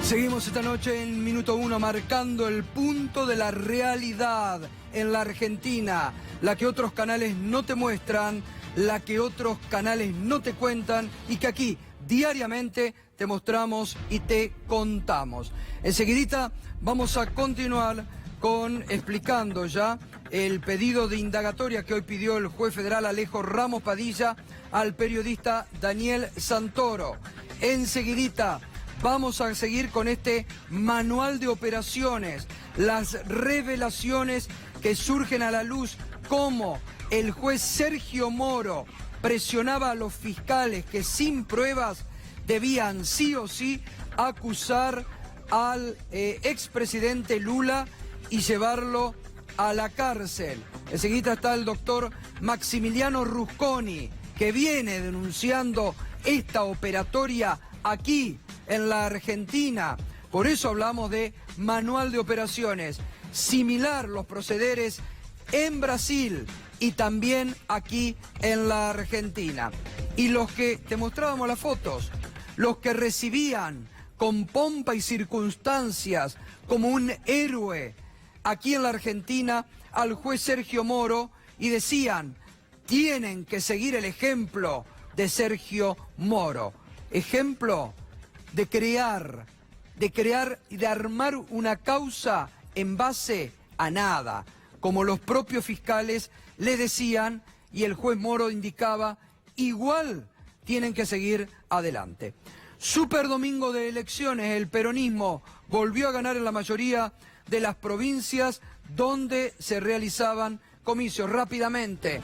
Seguimos esta noche en Minuto 1 marcando el punto de la realidad en la Argentina, la que otros canales no te muestran, la que otros canales no te cuentan y que aquí diariamente te mostramos y te contamos. Enseguidita vamos a continuar explicando ya el pedido de indagatoria que hoy pidió el juez federal Alejo Ramos Padilla al periodista Daniel Santoro. Enseguidita vamos a seguir con este manual de operaciones, las revelaciones que surgen a la luz, cómo el juez Sergio Moro presionaba a los fiscales que sin pruebas debían sí o sí acusar al expresidente Lula y llevarlo a la cárcel. Enseguida está el doctor Maximiliano Rusconi, que viene denunciando esta operatoria aquí en la Argentina. Por eso hablamos de manual de operaciones, similar los procederes en Brasil y también aquí en la Argentina. Y los que te mostrábamos las fotos, los que recibían con pompa y circunstancias como un héroe aquí en la Argentina al juez Sergio Moro y decían, tienen que seguir el ejemplo de Sergio Moro. Ejemplo de crear y de armar una causa en base a nada, como los propios fiscales le decían y el juez Moro indicaba, igual tienen que seguir adelante. Super domingo de elecciones, el peronismo volvió a ganar en la mayoría de las provincias donde se realizaban comicios. Rápidamente,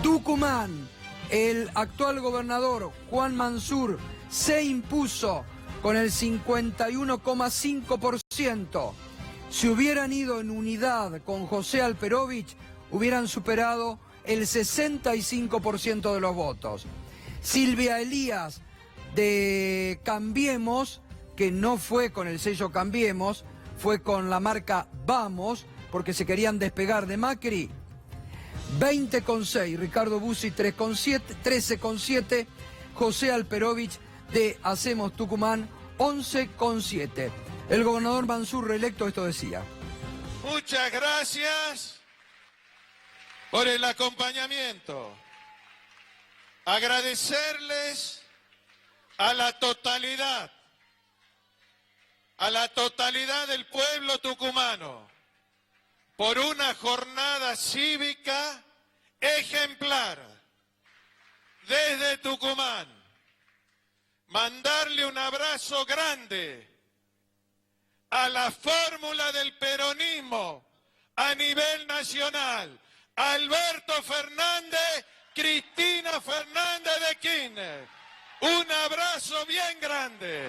Tucumán, el actual gobernador Juan Mansur se impuso con el 51,5%. Si hubieran ido en unidad con José Alperovich, hubieran superado el 65% de los votos. Silvia Elías de Cambiemos, que no fue con el sello Cambiemos, fue con la marca Vamos, porque se querían despegar de Macri, 20,6, Ricardo Bussi 13,7, José Alperovich de Hacemos Tucumán 11,7. El gobernador Mansur reelecto esto decía. Muchas gracias por el acompañamiento. Agradecerles a la totalidad del pueblo tucumano por una jornada cívica ejemplar desde Tucumán. Mandarle un abrazo grande a la fórmula del peronismo a nivel nacional, Alberto Fernández, Cristina Fernández de Kirchner. Un abrazo bien grande.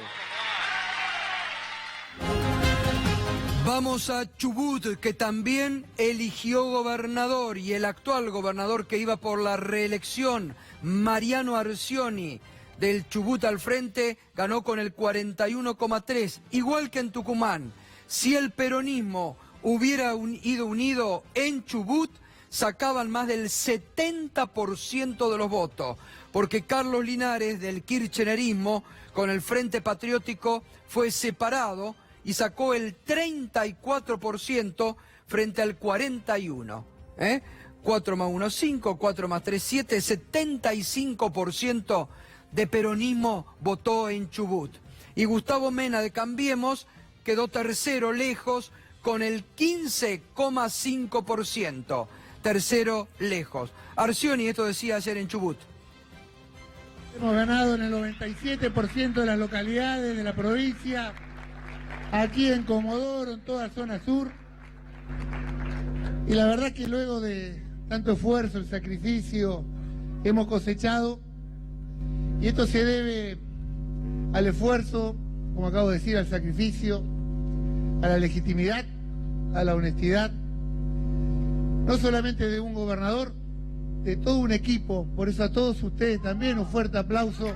Vamos a Chubut, que también eligió gobernador, y el actual gobernador que iba por la reelección, Mariano Arcioni, del Chubut al frente, ganó con el 41,3, igual que en Tucumán. Si el peronismo hubiera ido unido en Chubut, sacaban más del 70% de los votos, porque Carlos Linares, del kirchnerismo, con el Frente Patriótico, fue separado y sacó el 34% frente al 41%. 4 más 1, 5, 4 más 3, 7, 75% de peronismo votó en Chubut. Y Gustavo Mena de Cambiemos quedó tercero lejos con el 15,5%. Tercero lejos. Arcioni, esto decía ayer en Chubut. Hemos ganado en el 97% de las localidades de la provincia, aquí en Comodoro, en toda zona sur. Y la verdad que luego de tanto esfuerzo, el sacrificio, hemos cosechado. Y esto se debe al esfuerzo, como acabo de decir, al sacrificio, a la legitimidad, a la honestidad, no solamente de un gobernador, de todo un equipo. Por eso a todos ustedes también un fuerte aplauso.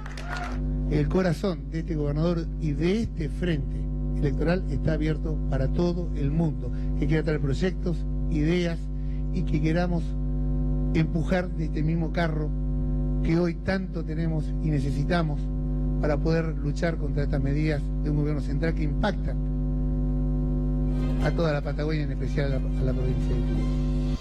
El corazón de este gobernador y de este frente electoral está abierto para todo el mundo que quiera traer proyectos, ideas y que queramos empujar de este mismo carro que hoy tanto tenemos y necesitamos para poder luchar contra estas medidas de un gobierno central que impactan a toda la Patagonia, en especial a la provincia de Cuba.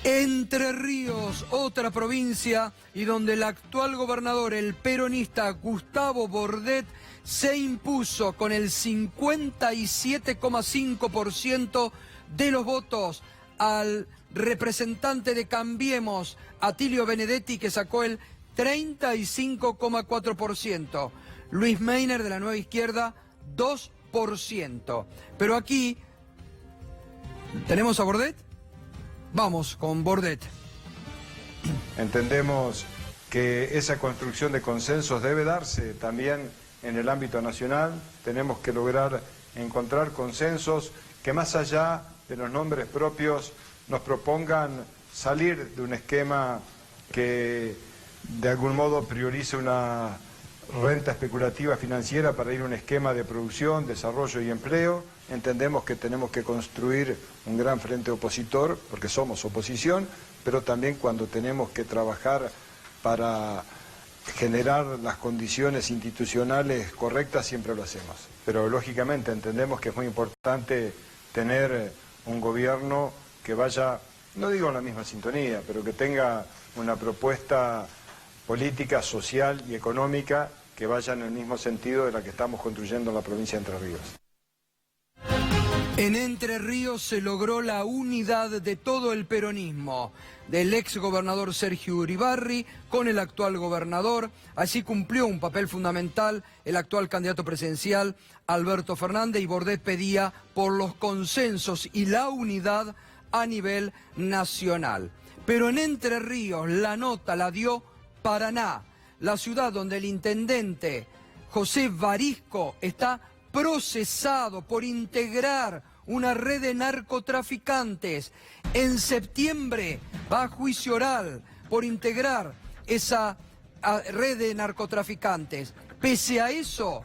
Entre Ríos, otra provincia, y donde el actual gobernador, el peronista Gustavo Bordet, se impuso con el 57,5% de los votos al representante de Cambiemos, Atilio Benedetti, que sacó el 35,4%. Luis Meiner, de la Nueva Izquierda, 2%. Pero aquí, ¿tenemos a Bordet? Vamos con Bordet. Entendemos que esa construcción de consensos debe darse también en el ámbito nacional. Tenemos que lograr encontrar consensos que, más allá de los nombres propios, nos propongan salir de un esquema que de algún modo priorice una renta especulativa financiera para ir a un esquema de producción, desarrollo y empleo. Entendemos que tenemos que construir un gran frente opositor, porque somos oposición, pero también cuando tenemos que trabajar para generar las condiciones institucionales correctas, siempre lo hacemos. Pero lógicamente entendemos que es muy importante tener un gobierno que vaya, no digo en la misma sintonía, pero que tenga una propuesta política, social y económica que vaya en el mismo sentido de la que estamos construyendo en la provincia de Entre Ríos. En Entre Ríos se logró la unidad de todo el peronismo, del ex gobernador Sergio Uribarri con el actual gobernador. Así cumplió un papel fundamental el actual candidato presidencial Alberto Fernández, y Bordet pedía por los consensos y la unidad a nivel nacional. Pero en Entre Ríos la nota la dio Paraná, la ciudad donde el intendente José Varisco está procesado por integrar una red de narcotraficantes. En septiembre va a juicio oral por integrar esa red de narcotraficantes. Pese a eso,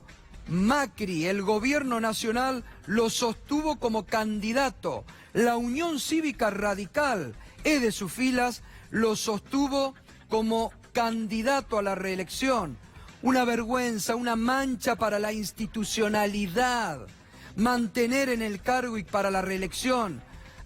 Macri, el gobierno nacional, lo sostuvo como candidato. La Unión Cívica Radical, de sus filas, lo sostuvo como candidato a la reelección. Una vergüenza, una mancha para la institucionalidad, mantener en el cargo y para la reelección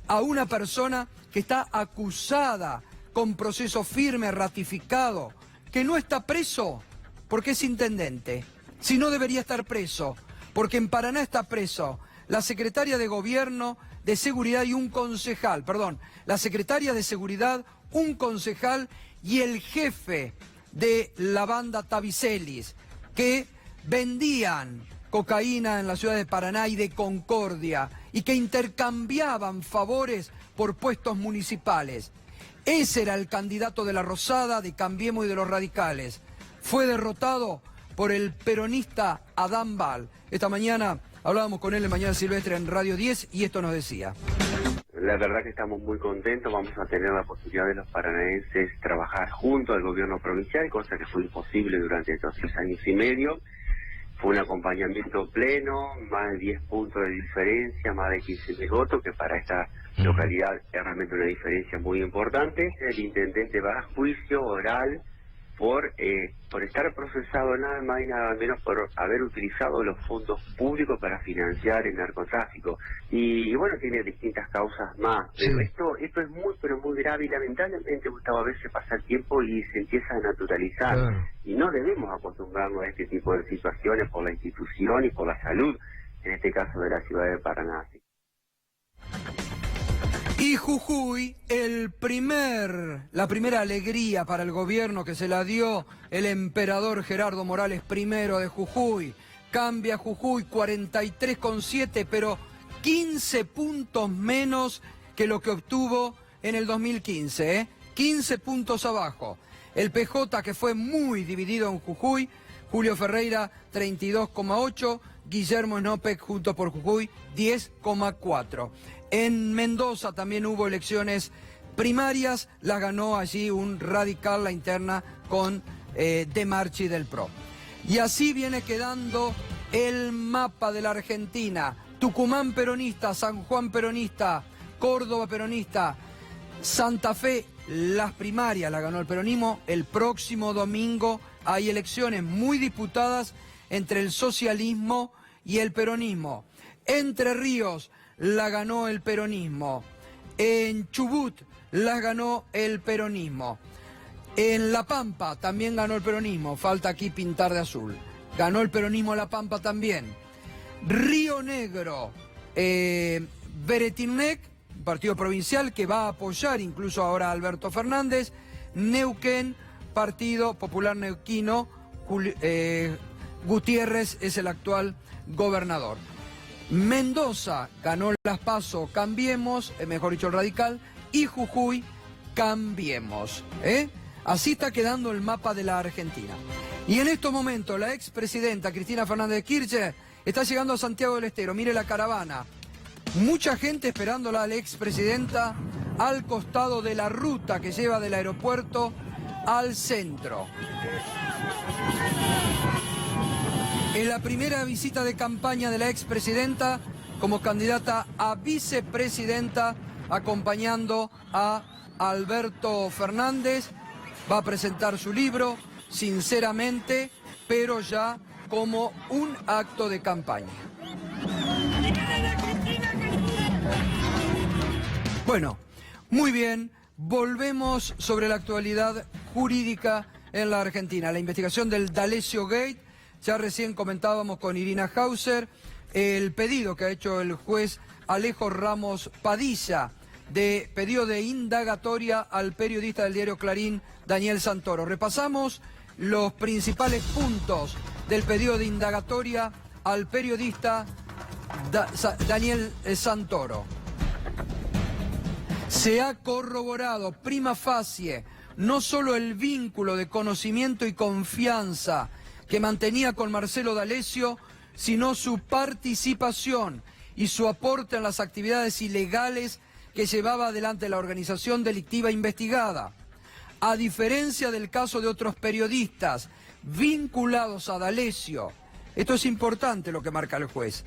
a una persona que está acusada con proceso firme, ratificado, que no está preso porque es intendente, si no debería estar preso, porque en Paraná está preso la secretaria de Gobierno, de Seguridad y un concejal, la secretaria de Seguridad, un concejal y el jefe de la banda Tavicelis, que vendían cocaína en la ciudad de Paraná y de Concordia, y que intercambiaban favores por puestos municipales. Ese era el candidato de la Rosada, de Cambiemos y de los radicales. Fue derrotado por el peronista Adán Bal. Esta mañana hablábamos con él en Mañana Silvestre en Radio 10 y esto nos decía. La verdad que estamos muy contentos, vamos a tener la posibilidad de los paranaenses trabajar junto al gobierno provincial, cosa que fue imposible durante estos 6 años y medio. Fue un acompañamiento pleno, más de 10 puntos de diferencia, más de 15.000 votos, que para esta localidad es realmente una diferencia muy importante. El intendente va a juicio oral por estar procesado nada más y nada menos por haber utilizado los fondos públicos para financiar el narcotráfico. Y bueno, tiene distintas causas más. Pero esto es muy, pero muy grave, y lamentablemente, Gustavo, a veces pasa el tiempo y se empieza a naturalizar. Claro. Y no debemos acostumbrarnos a este tipo de situaciones por la institución y por la salud, en este caso de la ciudad de Paraná. Y Jujuy, la primera alegría para el gobierno que se la dio el emperador Gerardo Morales I de Jujuy. Cambia Jujuy 43,7, pero 15 puntos menos que lo que obtuvo en el 2015, 15 puntos abajo. El PJ, que fue muy dividido en Jujuy, Julio Ferreira 32,8, Guillermo Snopek, junto por Jujuy, 10,4. En Mendoza también hubo elecciones primarias, las ganó allí un radical, la interna, con De Marchi del PRO. Y así viene quedando el mapa de la Argentina. Tucumán peronista, San Juan peronista, Córdoba peronista, Santa Fe, las primarias las ganó el peronismo. El próximo domingo hay elecciones muy disputadas entre el socialismo y el peronismo. Entre Ríos la ganó el peronismo. En Chubut la ganó el peronismo. En La Pampa también ganó el peronismo. Falta aquí pintar de azul. Ganó el peronismo La Pampa también. Río Negro, Beretilnec, partido provincial que va a apoyar incluso ahora a Alberto Fernández. Neuquén, Partido Popular Neuquino, Gutiérrez es el actual gobernador. Mendoza ganó las PASO, Cambiemos, mejor dicho el Radical, y Jujuy, Cambiemos. Así está quedando el mapa de la Argentina. Y en estos momentos la expresidenta Cristina Fernández de Kirchner está llegando a Santiago del Estero. Mire la caravana. Mucha gente esperándola a la expresidenta al costado de la ruta que lleva del aeropuerto al centro. En la primera visita de campaña de la expresidenta como candidata a vicepresidenta, acompañando a Alberto Fernández, va a presentar su libro, Sinceramente, pero ya como un acto de campaña. Bueno, muy bien, volvemos sobre la actualidad jurídica en la Argentina. La investigación del D'Alessio Gate, ya recién comentábamos con Irina Hauser, el pedido que ha hecho el juez Alejo Ramos Padilla, de pedido de indagatoria al periodista del diario Clarín, Daniel Santoro. Repasamos los principales puntos del pedido de indagatoria al periodista Daniel Santoro. Se ha corroborado prima facie no solo el vínculo de conocimiento y confianza que mantenía con Marcelo D'Alessio, sino su participación y su aporte en las actividades ilegales que llevaba adelante la organización delictiva investigada. A diferencia del caso de otros periodistas vinculados a D'Alessio, esto es importante lo que marca el juez,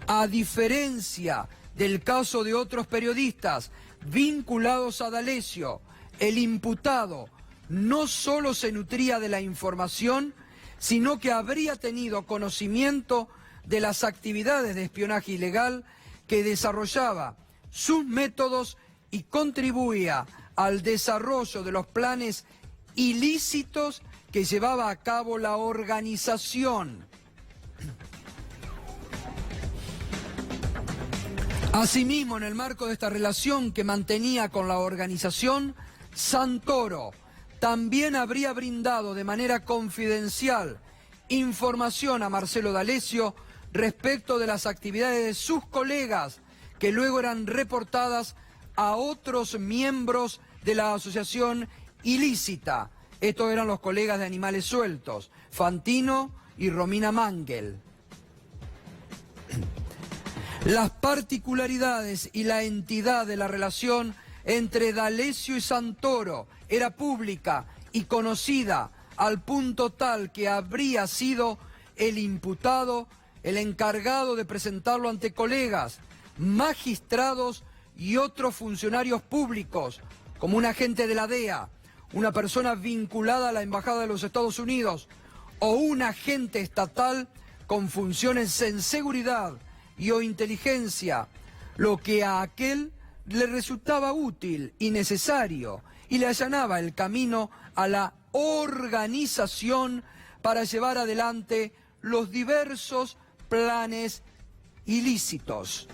a diferencia del caso de otros periodistas vinculados a D'Alessio, el imputado no solo se nutría de la información, sino que habría tenido conocimiento de las actividades de espionaje ilegal que desarrollaba, sus métodos y contribuía al desarrollo de los planes ilícitos que llevaba a cabo la organización. Asimismo, en el marco de esta relación que mantenía con la organización, Santoro también habría brindado de manera confidencial información a Marcelo D'Alessio respecto de las actividades de sus colegas que luego eran reportadas a otros miembros de la asociación ilícita. Estos eran los colegas de Animales Sueltos, Fantino y Romina Mangel. Las particularidades y la entidad de la relación entre D'Alessio y Santoro era pública y conocida al punto tal que habría sido el imputado el encargado de presentarlo ante colegas, magistrados y otros funcionarios públicos, como un agente de la DEA, una persona vinculada a la Embajada de los Estados Unidos o un agente estatal con funciones en seguridad y o inteligencia, lo que a aquel le resultaba útil y necesario y le allanaba el camino a la organización para llevar adelante los diversos planes ilícitos.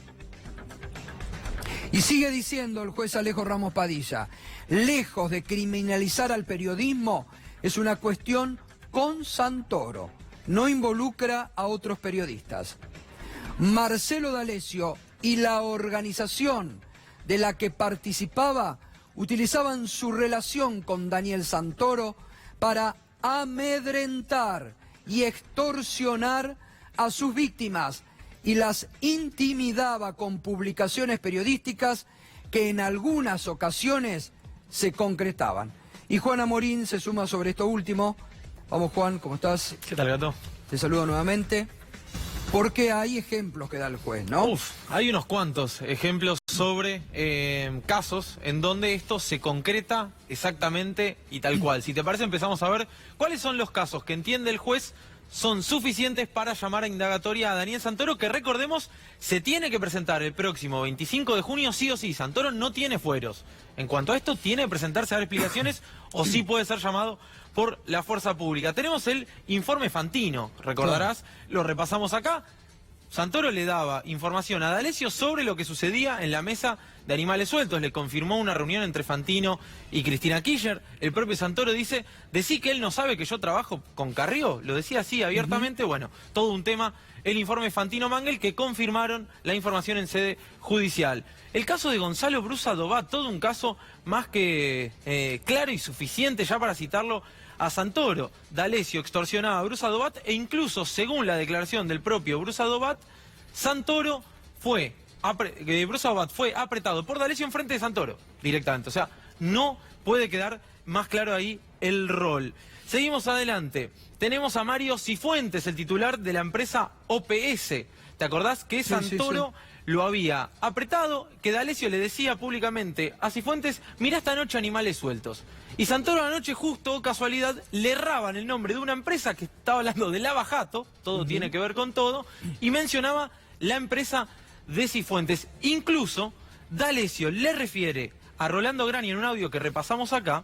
Y sigue diciendo el juez Alejo Ramos Padilla, lejos de criminalizar al periodismo, es una cuestión con Santoro, no involucra a otros periodistas. Marcelo D'Alessio y la organización de la que participaba utilizaban su relación con Daniel Santoro para amedrentar y extorsionar a sus víctimas y las intimidaba con publicaciones periodísticas que en algunas ocasiones se concretaban. Y Juan Amorín se suma sobre esto último. Vamos, Juan, ¿cómo estás? ¿Qué tal, Gato? Te saludo nuevamente. Porque hay ejemplos que da el juez, ¿no? Hay unos cuantos ejemplos sobre casos en donde esto se concreta exactamente y tal cual. Si te parece, empezamos a ver cuáles son los casos que entiende el juez son suficientes para llamar a indagatoria a Daniel Santoro, que recordemos, se tiene que presentar el próximo 25 de junio sí o sí. Santoro no tiene fueros. En cuanto a esto, tiene que presentarse a dar explicaciones o sí puede ser llamado por la fuerza pública. Tenemos el informe Fantino, recordarás, lo repasamos acá. Santoro le daba información a D'Alessio sobre lo que sucedía en la mesa de animales sueltos. Le confirmó una reunión entre Fantino y Cristina Kirchner. El propio Santoro dice, decí que él no sabe que yo trabajo con Carrió. Lo decía así abiertamente. Bueno, todo un tema, el informe Fantino-Mangel, que confirmaron la información en sede judicial. El caso de Gonzalo Brusa Dobat, todo un caso más que claro y suficiente ya para citarlo a Santoro. D'Alessio extorsionaba a Brusa Dobat e incluso, según la declaración del propio Brusa Dobat, Brusa Dobat fue apretado por D'Alessio en frente de Santoro, directamente. O sea, no puede quedar más claro ahí el rol. Seguimos adelante. Tenemos a Mario Cifuentes, el titular de la empresa OPS. ¿Te acordás que Santoro lo había apretado? Que D'Alessio le decía públicamente a Cifuentes, mirá esta noche Animales Sueltos. Y Santoro anoche, justo, casualidad, le erraban el nombre de una empresa que estaba hablando de Lava Jato, todo tiene que ver con todo, y mencionaba la empresa de Cifuentes. Incluso, D'Alessio le refiere a Rolando Grania en un audio que repasamos acá,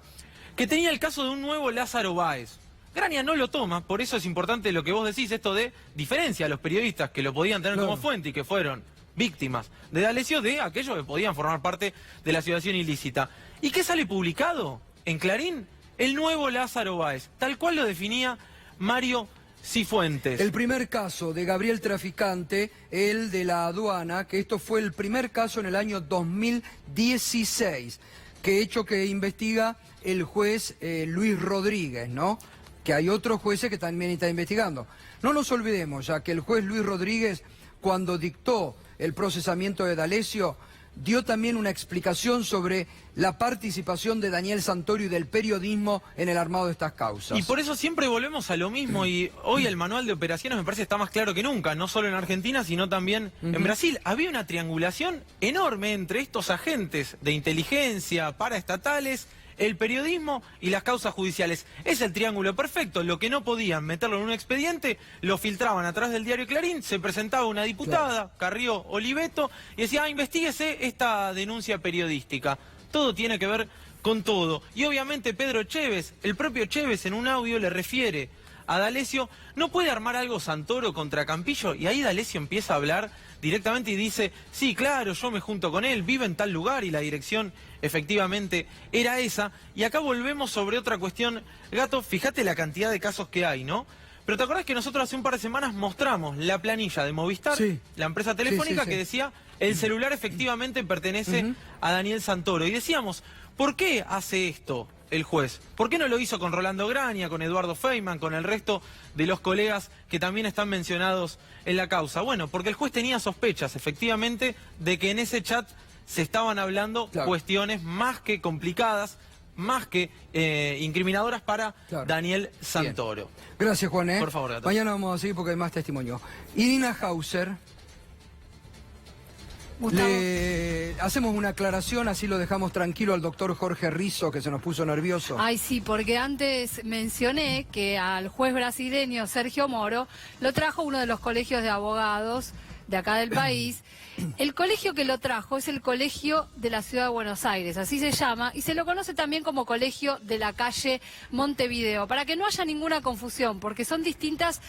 que tenía el caso de un nuevo Lázaro Báez. Grania no lo toma, por eso es importante lo que vos decís, esto de diferencia a los periodistas que lo podían tener como fuente y que fueron víctimas de D'Alessio, de aquellos que podían formar parte de la asociación ilícita. ¿Y qué sale publicado en Clarín? El nuevo Lázaro Báez, tal cual lo definía Mario Cifuentes. El primer caso de Gabriel Traficante, el de la aduana, que esto fue el primer caso en el año 2016, que investiga el juez Luis Rodríguez, ¿no? Que hay otros jueces que también están investigando. No nos olvidemos, ya que el juez Luis Rodríguez, cuando dictó el procesamiento de D'Alessio, dio también una explicación sobre la participación de Daniel Santoro y del periodismo en el armado de estas causas. Y por eso siempre volvemos a lo mismo, y hoy el manual de operaciones me parece que está más claro que nunca, no solo en Argentina, sino también en Brasil. Había una triangulación enorme entre estos agentes de inteligencia paraestatales, el periodismo y las causas judiciales. Es el triángulo perfecto. Lo que no podían meterlo en un expediente, lo filtraban a través del diario Clarín, se presentaba una diputada, Carrió Oliveto, y decía, investíguese esta denuncia periodística. Todo tiene que ver con todo. Y obviamente Pedro Chévez, el propio Chévez en un audio le refiere a D'Alessio, ¿no puede armar algo Santoro contra Campillo? Y ahí D'Alessio empieza a hablar directamente y dice, sí, claro, yo me junto con él, vive en tal lugar, y la dirección efectivamente era esa. Y acá volvemos sobre otra cuestión. Gato, fíjate la cantidad de casos que hay, ¿no? Pero ¿te acordás que nosotros hace un par de semanas mostramos la planilla de Movistar, la empresa telefónica, que decía, el celular efectivamente pertenece a Daniel Santoro? Y decíamos, ¿por qué hace esto el juez? ¿Por qué no lo hizo con Rolando Grania, con Eduardo Feynman, con el resto de los colegas que también están mencionados en la causa? Bueno, porque el juez tenía sospechas, efectivamente, de que en ese chat se estaban hablando cuestiones más que complicadas, más que incriminadoras para Daniel Santoro. Bien. Gracias, Juan. Por favor, Gato. Mañana vamos a seguir porque hay más testimonio. Irina Hauser. Le hacemos una aclaración, así lo dejamos tranquilo al doctor Jorge Rizzo, que se nos puso nervioso. Ay, sí, porque antes mencioné que al juez brasileño Sergio Moro lo trajo uno de los colegios de abogados de acá del país. El colegio que lo trajo es el Colegio de la Ciudad de Buenos Aires, así se llama, y se lo conoce también como Colegio de la Calle Montevideo, para que no haya ninguna confusión, porque son distintas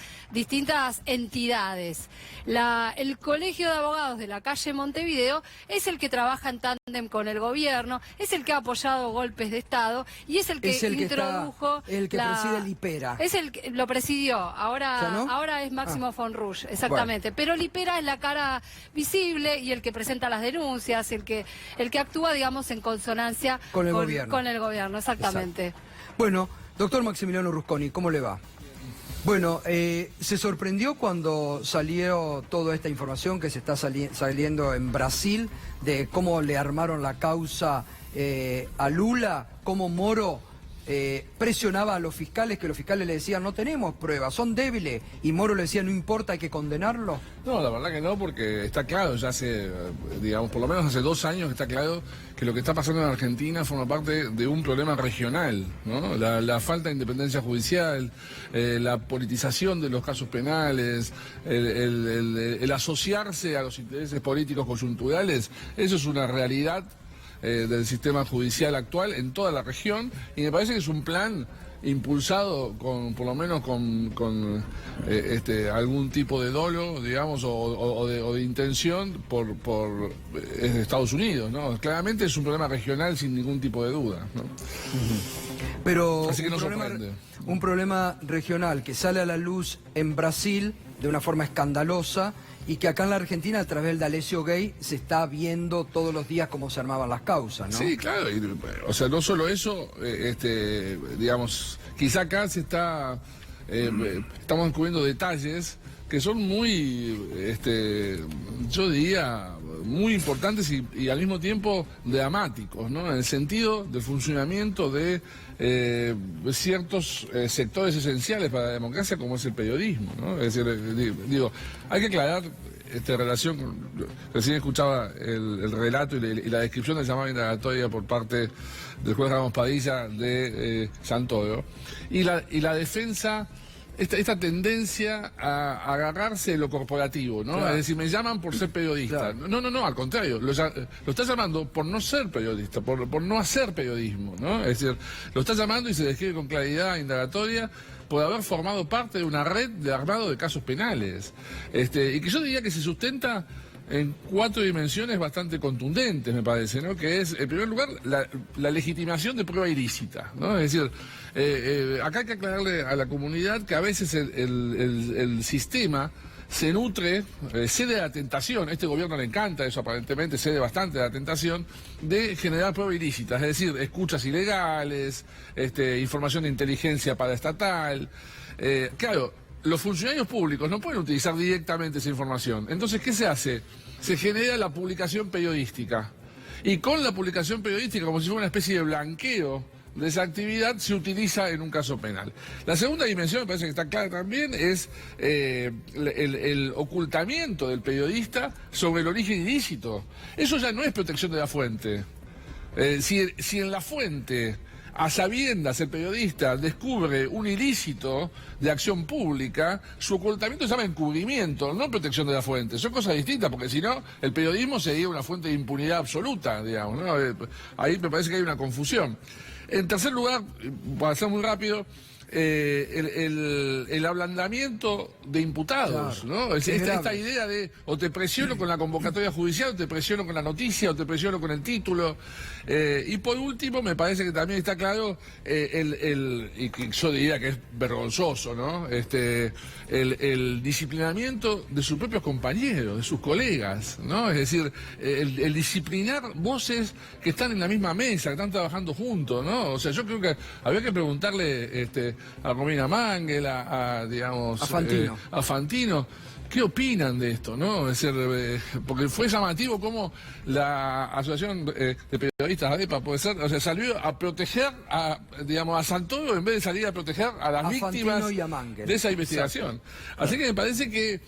entidades. El Colegio de Abogados de la Calle Montevideo es el que trabaja en tándem con el gobierno, es el que ha apoyado golpes de Estado y es el que introdujo... el que preside el IPERA. Es el que lo presidió, ahora es Máximo von Rusch, exactamente, pero el IPERA es la cara visible y el que presenta las denuncias, el que actúa, digamos, en consonancia con el gobierno. Con el gobierno, exactamente. Exacto. Bueno, doctor Maximiliano Rusconi, ¿cómo le va? Bueno, ¿se sorprendió cuando salió toda esta información que se está saliendo en Brasil de cómo le armaron la causa a Lula, cómo Moro presionaba a los fiscales, que los fiscales le decían no tenemos pruebas, son débiles, y Moro le decía no importa, hay que condenarlo? No, la verdad que no, porque está claro, ya hace, digamos, por lo menos hace 2 años está claro que lo que está pasando en Argentina forma parte de un problema regional, ¿no? La falta de independencia judicial, la politización de los casos penales, el asociarse a los intereses políticos coyunturales, eso es una realidad del sistema judicial actual en toda la región, y me parece que es un plan impulsado por lo menos con algún tipo de dolo, digamos, o de intención por Estados Unidos, ¿no? Claramente es un problema regional sin ningún tipo de duda, ¿no? Pero así que no sorprende. Un problema regional que sale a la luz en Brasil de una forma escandalosa, y que acá en la Argentina, a través del D'Alessio Gay, se está viendo todos los días cómo se armaban las causas, ¿no? Sí, claro. O sea, no solo eso, digamos, quizá acá estamos descubriendo detalles que son muy, yo diría, muy importantes y al mismo tiempo dramáticos, ¿no? En el sentido del funcionamiento de ciertos sectores esenciales para la democracia, como es el periodismo, ¿no? Es decir, digo, hay que aclarar relación. Recién escuchaba el relato y la descripción del llamado indagatoria por parte del juez Ramos Padilla de Santoro, y la defensa. Esta tendencia a agarrarse de lo corporativo, ¿no? Claro. Es decir, me llaman por ser periodista. Claro. No, al contrario, lo está llamando por no ser periodista, por no hacer periodismo, ¿no? Es decir, lo está llamando y se describe con claridad indagatoria por haber formado parte de una red de armado de casos penales. Y que yo diría que se sustenta en 4 dimensiones bastante contundentes, me parece, ¿no? Que es, en primer lugar, la legitimación de prueba ilícita, ¿no? Es decir, acá hay que aclararle a la comunidad que a veces el sistema se nutre, cede a la tentación, a este gobierno le encanta eso aparentemente, cede bastante a la tentación de generar prueba ilícita, es decir, escuchas ilegales, información de inteligencia paraestatal, claro. Los funcionarios públicos no pueden utilizar directamente esa información. Entonces, ¿qué se hace? Se genera la publicación periodística. Y con la publicación periodística, como si fuera una especie de blanqueo de esa actividad, se utiliza en un caso penal. La segunda dimensión, me parece que está clara también, es el ocultamiento del periodista sobre el origen ilícito. Eso ya no es protección de la fuente. Si en la fuente, a sabiendas, el periodista descubre un ilícito de acción pública, su ocultamiento se llama encubrimiento, no protección de la fuente. Son cosas distintas, porque si no, el periodismo sería una fuente de impunidad absoluta, digamos, ¿no? Ahí me parece que hay una confusión. En tercer lugar, para ser muy rápido, el ablandamiento de imputados, claro, ¿no? Esta grave. idea de o te presiono con la convocatoria judicial, o te presiono con la noticia, o te presiono con el título. Y por último, me parece que también está claro y que yo diría que es vergonzoso, ¿no? El disciplinamiento de sus propios compañeros, de sus colegas, ¿no? Es decir, el disciplinar voces que están en la misma mesa, que están trabajando juntos, ¿no? O sea, yo creo que había que preguntarle a Romina Mangel, digamos, a Fantino, ¿qué opinan de esto, no? Es decir, porque fue llamativo cómo la Asociación de Periodistas ADEPA, puede ser, o sea, salió a proteger a Santoro en vez de salir a proteger a las víctimas de esa investigación. Exacto. Así que me parece que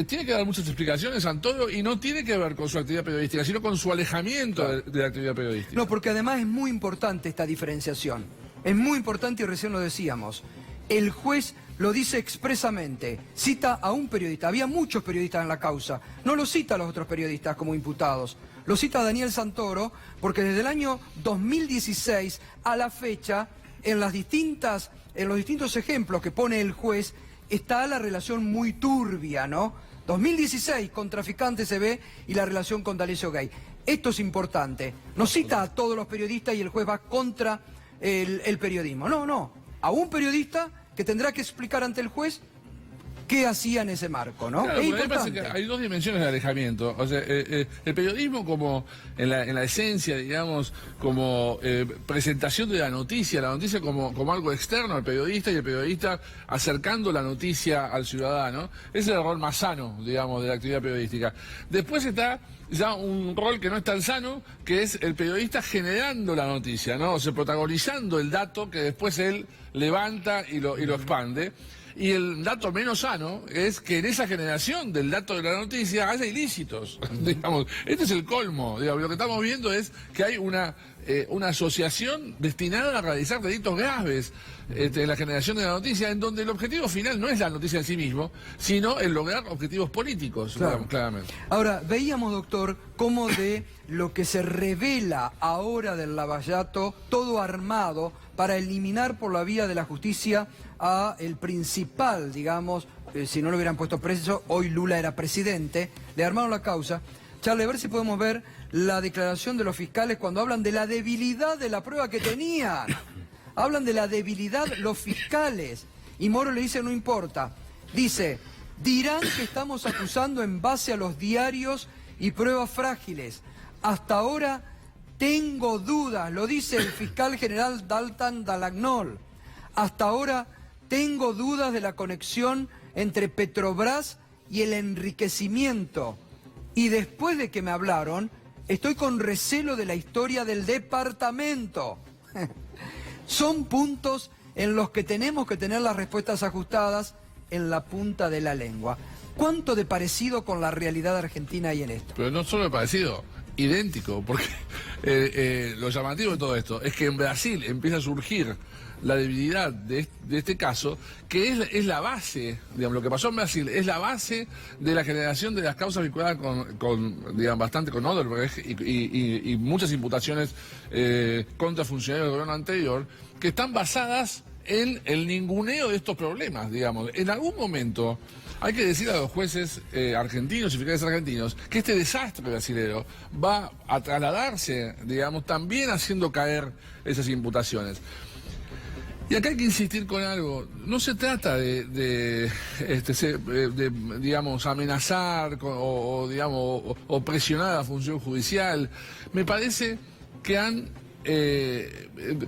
tiene que dar muchas explicaciones Santoro, y no tiene que ver con su actividad periodística, sino con su alejamiento de la actividad periodística. No, porque además es muy importante esta diferenciación. Es muy importante, y recién lo decíamos. El juez lo dice expresamente, cita a un periodista. Había muchos periodistas en la causa. No lo cita a los otros periodistas como imputados. Lo cita a Daniel Santoro, porque desde el año 2016 a la fecha, en los distintos ejemplos que pone el juez, está la relación muy turbia, ¿no? 2016 con traficantes se ve, y la relación con D'Alessio Gay. Esto es importante. No cita a todos los periodistas y el juez va contra el periodismo. No. A un periodista que tendrá que explicar ante el juez qué hacía en ese marco, ¿no? Claro, Es pero me parece importante. que hay dos dimensiones de alejamiento. O sea, el periodismo como en la esencia, digamos, como presentación de la noticia como algo externo al periodista y el periodista acercando la noticia al ciudadano. Ese es el rol más sano, digamos, de la actividad periodística. Después está ya un rol que no es tan sano, que es el periodista generando la noticia, ¿no? O sea, protagonizando el dato que después él levanta y lo expande. Y el dato menos sano es que en esa generación del dato de la noticia haya ilícitos. Digamos, este es el colmo. Digamos, lo que estamos viendo es que hay una asociación destinada a realizar delitos graves en la generación de la noticia, en donde el objetivo final no es la noticia en sí mismo, sino el lograr objetivos políticos, Claro. digamos, claramente. Ahora, veíamos, doctor, cómo de lo que se revela ahora del Lavallato, todo armado para eliminar por la vía de la justicia a el principal, digamos, si no lo hubieran puesto preso, hoy Lula era presidente, le armaron la causa. Charlie, a ver si podemos ver la declaración de los fiscales cuando hablan de la debilidad de la prueba que tenían. Hablan de la debilidad los fiscales. Y Moro le dice, no importa. Dice, dirán que estamos acusando en base a los diarios y pruebas frágiles. Hasta ahora tengo dudas, lo dice el fiscal general Dalton Dalagnol. Hasta ahora tengo dudas de la conexión entre Petrobras y el enriquecimiento. Y después de que me hablaron, estoy con recelo de la historia del departamento. Son puntos en los que tenemos que tener las respuestas ajustadas en la punta de la lengua. ¿Cuánto de parecido con la realidad argentina hay en esto? Pero no solo de parecido, idéntico, porque lo llamativo de todo esto es que en Brasil empieza a surgir la debilidad de este caso, que es la base, digamos, lo que pasó en Brasil es la base de la generación de las causas vinculadas bastante con Odebrecht y muchas imputaciones contra funcionarios del gobierno anterior, que están basadas en el ninguneo de estos problemas, digamos. En algún momento hay que decir a los jueces argentinos y fiscales argentinos que este desastre brasilero va a trasladarse, digamos, también haciendo caer esas imputaciones. Y acá hay que insistir con algo. No se trata de digamos, amenazar o presionar a la función judicial. Me parece que han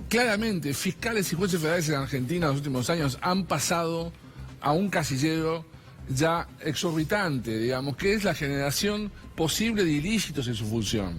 claramente fiscales y jueces federales en Argentina en los últimos años han pasado a un casillero ya exorbitante, digamos, que es la generación posible de ilícitos en su función.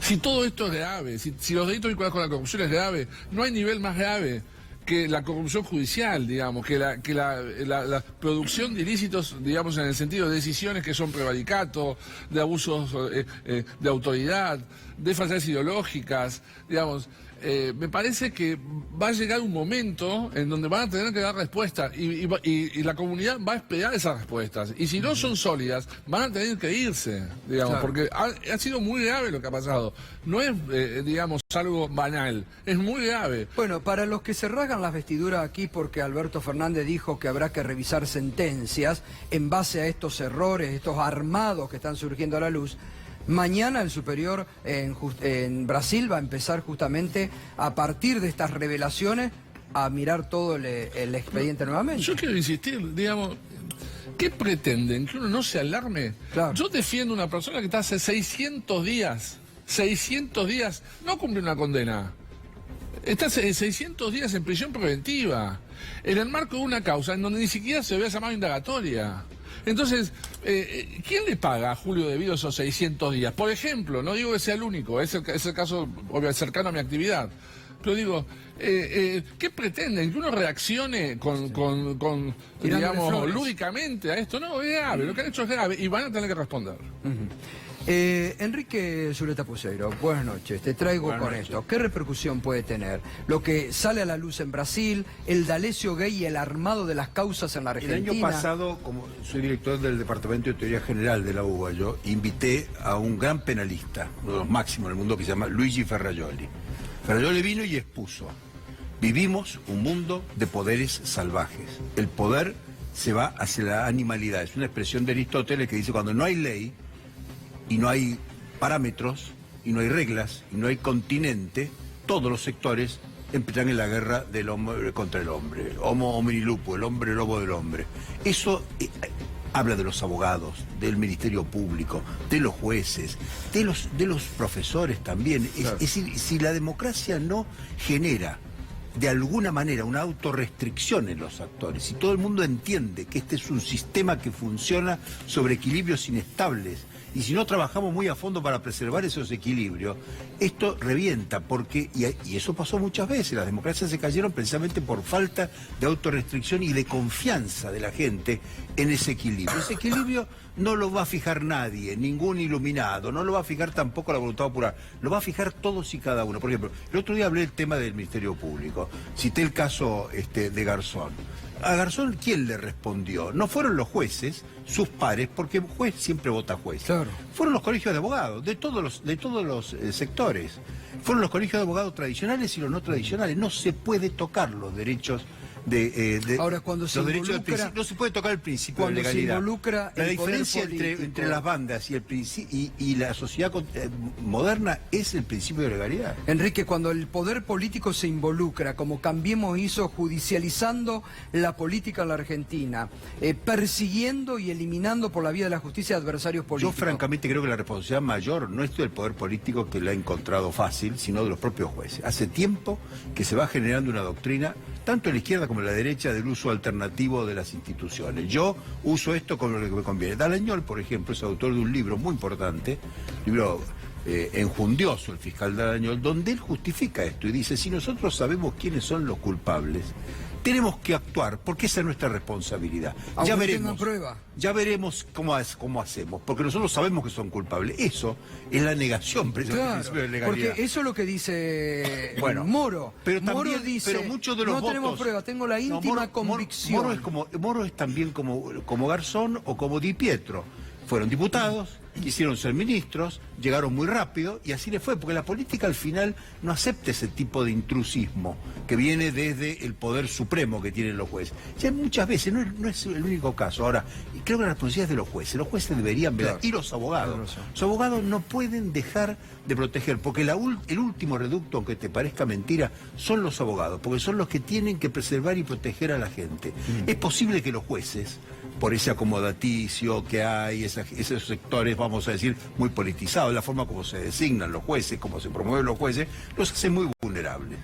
Si todo esto es grave, si los delitos vinculados con la corrupción es grave, no hay nivel más grave que la corrupción judicial, digamos, que la producción de ilícitos, digamos, en el sentido de decisiones que son prevaricato, de abusos de autoridad, de falsedades ideológicas, digamos. Me parece que va a llegar un momento en donde van a tener que dar respuestas y la comunidad va a esperar esas respuestas. Y si no son sólidas, van a tener que irse, digamos, Claro. porque ha sido muy grave lo que ha pasado. No es, digamos, algo banal, es muy grave. Bueno, para los que se rasgan las vestiduras aquí porque Alberto Fernández dijo que habrá que revisar sentencias en base a estos errores, estos armados que están surgiendo a la luz, mañana el superior en Brasil va a empezar justamente a partir de estas revelaciones a mirar todo el expediente nuevamente. Yo quiero insistir, digamos, ¿qué pretenden? ¿Que uno no se alarme? Claro. Yo defiendo a una persona que está hace 600 días, no cumple una condena. Está hace 600 días en prisión preventiva, en el marco de una causa en donde ni siquiera se había llamado indagatoria. Entonces, ¿quién le paga a Julio Debido esos 600 días? Por ejemplo, no digo que sea el único, es el caso cercano a mi actividad. Pero digo, ¿qué pretenden? ¿Que uno reaccione Tirándole digamos, flores. lúdicamente a esto? No, es grave, lo que han hecho es grave y van a tener que responder. Enrique Zuleta Puceiro, buenas noches, te traigo con esto. ¿Qué repercusión puede tener lo que sale a la luz en Brasil, el D'Alessio Gay y el armado de las causas en la El Argentina? año pasado, como soy director del Departamento de Teoría General de la UBA, yo invité a un gran penalista, uno de los máximos del mundo, que se llama Luigi Ferrajoli. Ferrajoli vino y expuso: vivimos un mundo de poderes salvajes. El poder se va hacia la animalidad. Es una expresión de Aristóteles que dice: cuando no hay ley y no hay parámetros y no hay reglas y no hay continente, todos los sectores están en la guerra del hombre contra el hombre, homo homini lupus, el hombre lobo del hombre. Eso habla de los abogados, del Ministerio Público, de los jueces, de los profesores también. Claro. Es decir, si la democracia no genera de alguna manera una autorrestricción en los actores, si todo el mundo entiende que este es un sistema que funciona sobre equilibrios inestables, y si no trabajamos muy a fondo para preservar esos equilibrios, esto revienta, porque, y eso pasó muchas veces, las democracias se cayeron precisamente por falta de autorrestricción y de confianza de la gente en ese equilibrio. Ese equilibrio no lo va a fijar nadie, ningún iluminado, no lo va a fijar tampoco la voluntad popular, lo va a fijar todos y cada uno. Por ejemplo, el otro día hablé del tema del Ministerio Público, cité el caso de Garzón. A Garzón, ¿quién le respondió? No fueron los jueces, sus pares, porque juez siempre vota juez. Claro. Fueron los colegios de abogados, de todos los sectores. Fueron los colegios de abogados tradicionales y los no tradicionales. No se puede tocar los derechos Ahora, cuando se involucra, no se puede tocar el principio de legalidad. Se involucra la el diferencia poder entre las bandas y la sociedad moderna es el principio de legalidad. Enrique, cuando el poder político se involucra, como Cambiemos hizo, judicializando la política en la Argentina, persiguiendo y eliminando por la vía de la justicia adversarios políticos. Yo francamente creo que la responsabilidad mayor no es del poder político, que la ha encontrado fácil, sino de los propios jueces. Hace tiempo que se va generando una doctrina, tanto en la izquierda como en la derecha, del uso alternativo de las instituciones. Yo uso esto con lo que me conviene. Dallagnol, por ejemplo, es autor de un libro muy importante, libro enjundioso, el fiscal Dallagnol, donde él justifica esto y dice: si nosotros sabemos quiénes son los culpables, tenemos que actuar, porque esa es nuestra responsabilidad. Ya veremos cómo hacemos, porque nosotros sabemos que son culpables. Eso es la negación precisamente del principio de legalidad. Porque eso es lo que dice Moro. Pero Moro también, dice, pero muchos de los votos, tenemos prueba, tengo la íntima convicción. Moro es también como Garzón o como Di Pietro. Fueron diputados, quisieron ser ministros, llegaron muy rápido y así les fue, porque la política al final no acepta ese tipo de intrusismo que viene desde el poder supremo que tienen los jueces. Ya muchas veces, no es el único caso. Ahora, creo que la responsabilidad es de los jueces deberían velar, y los abogados. Los abogados no pueden dejar de proteger, porque el último reducto, aunque te parezca mentira, son los abogados, porque son los que tienen que preservar y proteger a la gente. Es posible que los jueces, por ese acomodaticio que hay, esos sectores, vamos a decir, muy politizados, la forma como se designan los jueces, como se promueven los jueces, los hace muy vulnerables.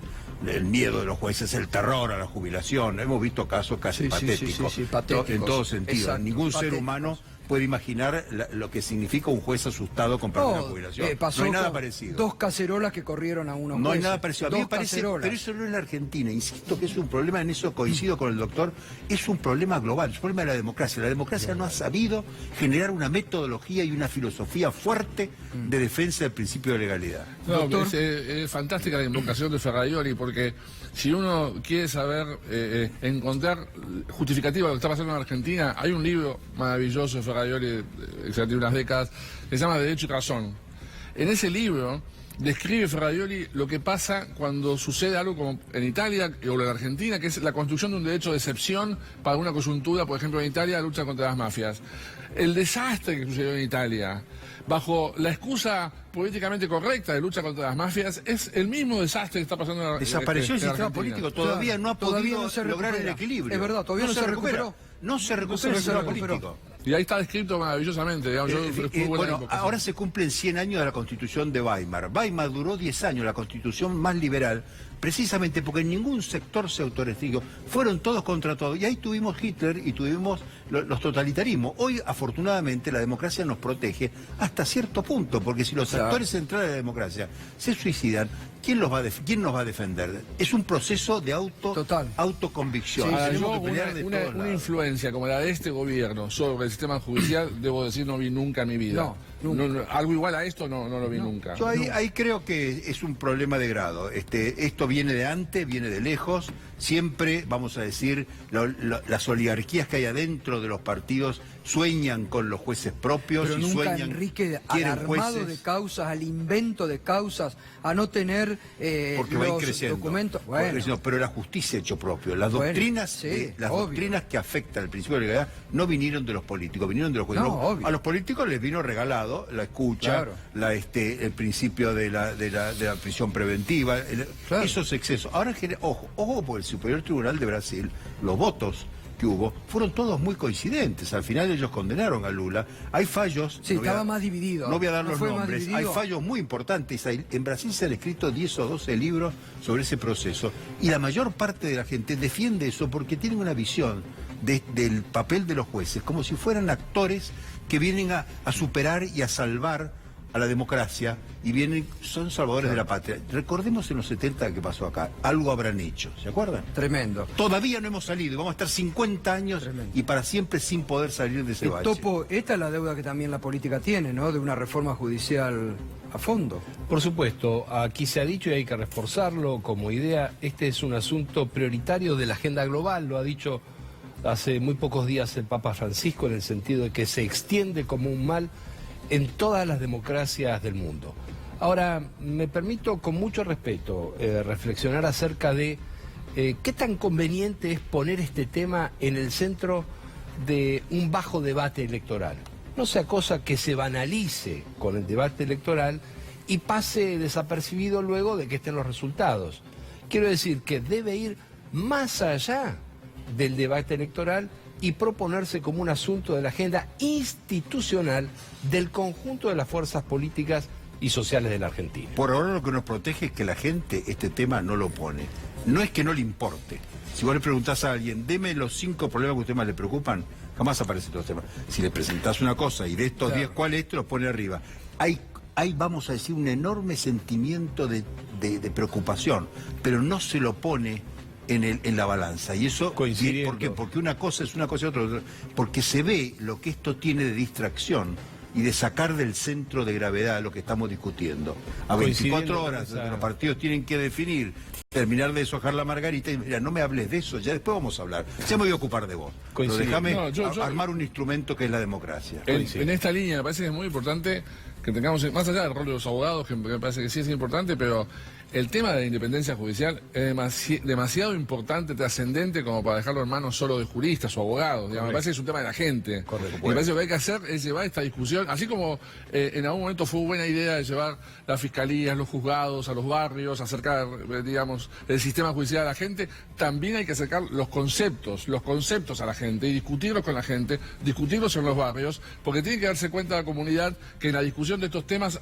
El miedo de los jueces, el terror a la jubilación. Hemos visto casos casi patéticos, patéticos, en todo sentido. Exacto, ningún ser patéticos. humano puede imaginar lo que significa un juez asustado con perder la jubilación. Pasó no hay nada con parecido. 2 cacerolas que corrieron a unos No hay jueces. nada parecido. A mí me parece, pero eso no es la Argentina. Insisto que es un problema, en eso coincido con el doctor, es un problema global, es un problema de la democracia. La democracia no ha sabido generar una metodología y una filosofía fuerte de defensa del principio de legalidad. No, es fantástica la invocación de Ferrajoli, porque si uno quiere saber, encontrar justificativa de lo que está pasando en Argentina, hay un libro maravilloso de Ferrajoli, que tiene unas décadas, que se llama Derecho y Razón. En ese libro describe Ferrajoli lo que pasa cuando sucede algo como en Italia o en Argentina, que es la construcción de un derecho de excepción para una coyuntura, por ejemplo en Italia, la lucha contra las mafias. El desastre que sucedió en Italia, bajo la excusa políticamente correcta de lucha contra las mafias, es el mismo desastre que está pasando en Argentina. Desapareció el sistema político, todavía no ha podido lograr el equilibrio. Es verdad, todavía no se recuperó. No se recupera el sistema político. Y ahí está descrito maravillosamente, digamos. Bueno, ahora se cumplen 100 años de la Constitución de Weimar. Weimar duró 10 años, la Constitución más liberal, precisamente porque en ningún sector se autorrestringió. Fueron todos contra todos. Y ahí tuvimos Hitler y tuvimos los totalitarismos. Hoy, afortunadamente, la democracia nos protege hasta cierto punto, porque si los actores centrales de la democracia se suicidan, ¿quién nos va a defender? Es un proceso de autoconvicción. Yo una influencia como la de este gobierno sobre el sistema judicial, debo decir, no vi nunca en mi vida. Algo igual a esto no lo vi nunca. Yo ahí creo que es un problema de grado. Esto viene de antes, viene de lejos. Siempre, vamos a decir, las oligarquías que hay adentro de los partidos sueñan con los jueces propios pero y nunca, sueñan, Enrique, al quieren armado jueces, de causas, al invento de causas, a no tener porque va a ir los creciendo, documentos. va a ir creciendo, pero la justicia hecho propio. Las doctrinas, sí, las obvio. doctrinas que afectan el principio de legalidad no vinieron de los políticos, vinieron de los jueces. No, obvio. A los políticos les vino regalado la escucha, Claro. el principio de la prisión preventiva, Claro. esos excesos. Ahora, ojo, por el Superior Tribunal de Brasil, los votos que hubo fueron todos muy coincidentes. Al final ellos condenaron a Lula. Hay fallos. Sí, estaba más dividido. No voy a dar No los fue más nombres. dividido. Hay fallos muy importantes. En Brasil se han escrito 10 o 12 libros sobre ese proceso. Y la mayor parte de la gente defiende eso porque tienen una visión del papel de los jueces, como si fueran actores que vienen a superar y a salvar a la democracia y son salvadores de la patria. Recordemos en los 70 que pasó acá, algo habrán hecho, ¿se acuerdan? Tremendo. Todavía no hemos salido, vamos a estar 50 años Tremendo. y para siempre sin poder salir de ese bache. Topo, esta es la deuda que también la política tiene, ¿no? De una reforma judicial a fondo. Por supuesto, aquí se ha dicho y hay que reforzarlo como idea, este es un asunto prioritario de la agenda global, lo ha dicho hace muy pocos días el Papa Francisco, en el sentido de que se extiende como un mal en todas las democracias del mundo. Ahora, me permito con mucho respeto reflexionar acerca de qué tan conveniente es poner este tema en el centro de un bajo debate electoral. No sea cosa que se banalice con el debate electoral y pase desapercibido luego de que estén los resultados. Quiero decir que debe ir más allá del debate electoral y proponerse como un asunto de la agenda institucional del conjunto de las fuerzas políticas y sociales de la Argentina. Por ahora lo que nos protege es que la gente este tema no lo pone. No es que no le importe. Si vos le preguntás a alguien, deme los 5 problemas que a usted más le preocupan, jamás aparecen los temas. Si le presentás una cosa y de estos 10, ¿cuál es? Te los pone arriba. Hay, vamos a decir, un enorme sentimiento de preocupación, pero no se lo pone en la balanza. Y eso, ¿por qué? Porque una cosa es una cosa y otra. Porque se ve lo que esto tiene de distracción y de sacar del centro de gravedad lo que estamos discutiendo. A 24 horas los partidos tienen que definir, terminar de deshojar la margarita y mira, no me hables de eso, ya después vamos a hablar. Ya me voy a ocupar de vos. Pero déjame armar un instrumento que es la democracia. En esta línea me parece que es muy importante que tengamos, más allá del rol de los abogados, que me parece que sí es importante, pero el tema de la independencia judicial es demasiado importante, trascendente, como para dejarlo en manos solo de juristas o abogados. Me parece que es un tema de la gente. Correcto. Y me parece que lo que hay que hacer es llevar esta discusión, así como en algún momento fue buena idea de llevar las fiscalías, los juzgados a los barrios, acercar, digamos, el sistema judicial a la gente, también hay que acercar los conceptos a la gente y discutirlos con la gente, discutirlos en los barrios, porque tiene que darse cuenta la comunidad que en la discusión de estos temas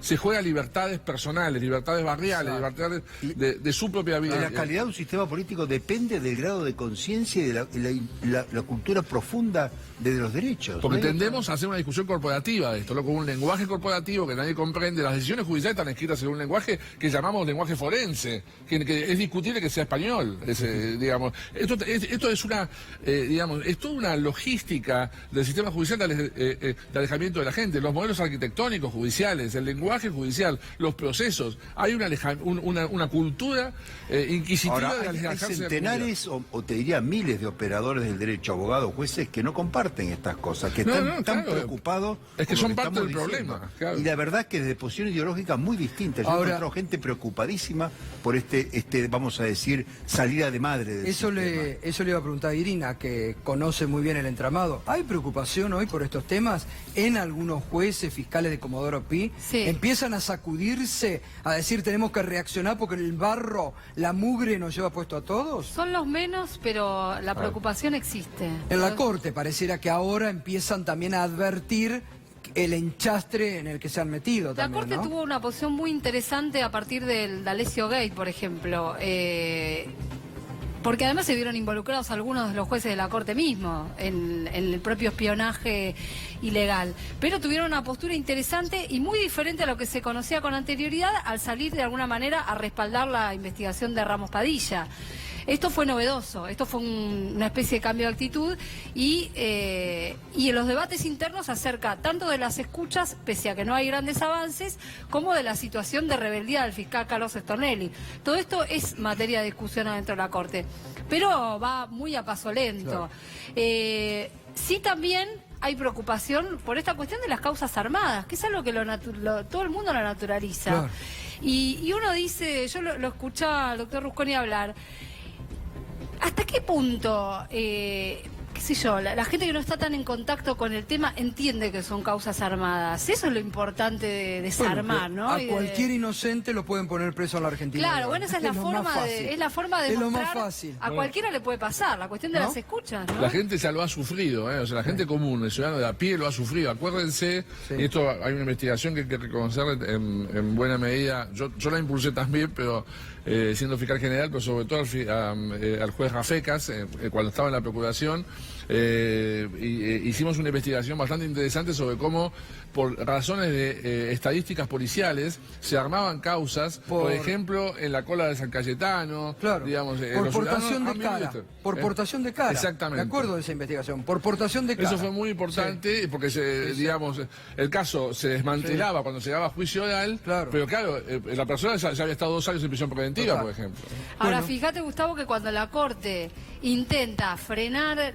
se juega libertades personales, libertades barriales, libertades de su propia vida. La calidad de un sistema político depende del grado de conciencia y de la cultura profunda de los derechos. Porque tendemos a hacer una discusión corporativa de esto, con un lenguaje corporativo que nadie comprende. Las decisiones judiciales están escritas en un lenguaje que llamamos lenguaje forense, que es discutible que sea español. Digamos, esto es una, digamos, es toda una logística del sistema judicial de alejamiento de la gente, los modelos arquitectónicos judiciales, el lenguaje judicial, los procesos. Hay una cultura inquisitiva. Ahora, de alejarse hay de la centenares o te diría miles de operadores del derecho, abogados, jueces, que no comparten estas cosas, que están tan preocupados. Es que por son lo parte del estamos problema. diciendo. Claro. Y la verdad que desde posiciones ideológicas muy distintas. Yo he encontrado gente preocupadísima por vamos a decir, salida de madre del eso le iba a preguntar a Irina, que conoce muy bien el entramado. ¿Hay preocupación hoy por estos temas en algunos jueces, fiscales de Comodoro Pi? Sí. Empiezan a sacudirse, a decir tenemos que reaccionar porque el barro, la mugre nos lleva puesto a todos. Son los menos, pero la preocupación existe. En la Corte pareciera que ahora empiezan también a advertir el enchastre en el que se han metido La también, Corte ¿no? tuvo una posición muy interesante a partir del D'Alessio Gate, por ejemplo. Porque además se vieron involucrados algunos de los jueces de la Corte mismo en el propio espionaje ilegal. Pero tuvieron una postura interesante y muy diferente a lo que se conocía con anterioridad al salir de alguna manera a respaldar la investigación de Ramos Padilla. Esto fue novedoso, esto fue una especie de cambio de actitud y en los debates internos acerca tanto de las escuchas, pese a que no hay grandes avances, como de la situación de rebeldía del fiscal Carlos Stornelli. Todo esto es materia de discusión adentro de la Corte, pero va muy a paso lento. Claro. Sí también hay preocupación por esta cuestión de las causas armadas, que es algo que todo el mundo lo naturaliza. Claro. Y uno dice, yo lo escuchaba al doctor Rusconi hablar, ¿hasta qué punto, qué sé yo, la gente que no está tan en contacto con el tema entiende que son causas armadas? Eso es lo importante de desarmar, Bueno, ¿no? a cualquier inocente lo pueden poner preso en la Argentina. Claro, bueno, esa es la forma de, es la forma de Es lo más mostrar, fácil. a cualquiera le puede pasar, la cuestión de ¿No? las escuchas, ¿no? La gente ya lo ha sufrido, ¿eh? O sea, la gente común, el ciudadano de a pie lo ha sufrido. Acuérdense, Sí. y esto hay una investigación que hay que reconocer en buena medida. Yo la impulsé también, pero siendo fiscal general, pero sobre todo al juez Rafecas, cuando estaba en la procuración, hicimos una investigación bastante interesante sobre cómo, por razones de estadísticas policiales, se armaban causas, por ejemplo, en la cola de San Cayetano, Claro, digamos, por los portación de ciudadanos cara, por portación de cara. Exactamente. Me acuerdo de esa investigación, por portación de cara. Eso fue muy importante porque, digamos, el caso se desmantelaba cuando se llegaba a juicio oral, Claro. pero claro, la persona ya había estado 2 años en prisión preventiva, Total. por ejemplo. Ahora, Bueno. fíjate, Gustavo, que cuando la Corte intenta frenar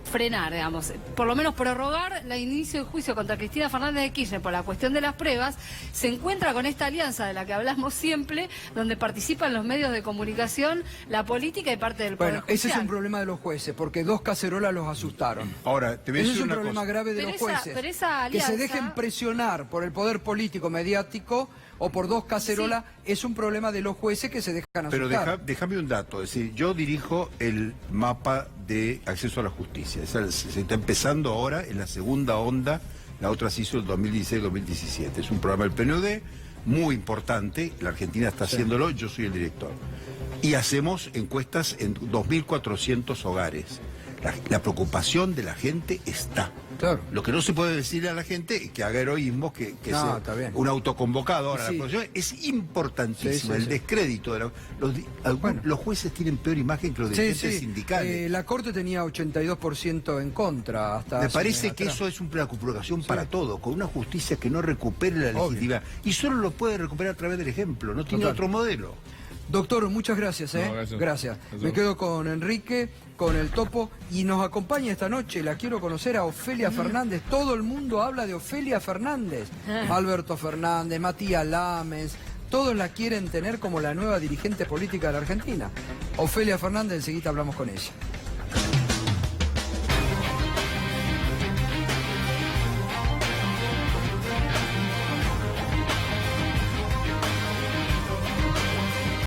frenar, digamos, por lo menos prorrogar el inicio del juicio contra Cristina Fernández de Kirchner por la cuestión de las pruebas, se encuentra con esta alianza de la que hablamos siempre, donde participan los medios de comunicación, la política y parte del Poder Bueno, ese es Judicial. un problema de los jueces, porque 2 cacerolas los asustaron. Ahora, te voy a Ese es decir un una problema cosa. grave de Pero los esa- jueces. pero esa Que se alianza- dejen presionar por el poder político mediático o por 2 cacerolas es un problema de los jueces que se dejan Pero asustar. déjame un dato, es decir, yo dirijo el mapa de acceso a la justicia. Se está empezando ahora en la segunda onda, la otra se hizo en 2016-2017. Es un programa del PNUD muy importante, la Argentina está haciéndolo, yo soy el director. Y hacemos encuestas en 2.400 hogares. La preocupación de la gente está. Claro. Lo que no se puede decirle a la gente es que haga heroísmo, que No, sea está bien. un autoconvocado. Ahora, Sí. la profesión es importantísima, Sí, sí, el sí. descrédito de los jueces tienen peor imagen que los Sí, dirigentes sí. sindicales. La Corte tenía 82% en contra hasta Me hace parece un que mes eso atrás. es una preocupación para todo, con una justicia que no recupere la legitimidad. Y solo lo puede recuperar a través del ejemplo, no tiene Total. otro modelo. Doctor, muchas gracias, ¿eh? No, gracias. Gracias. Me quedo con Enrique, con el Topo, y nos acompaña esta noche, la quiero conocer, a Ofelia Fernández. Todo el mundo habla de Ofelia Fernández. Alberto Fernández, Matías Lames, todos la quieren tener como la nueva dirigente política de la Argentina. Ofelia Fernández, enseguida hablamos con ella.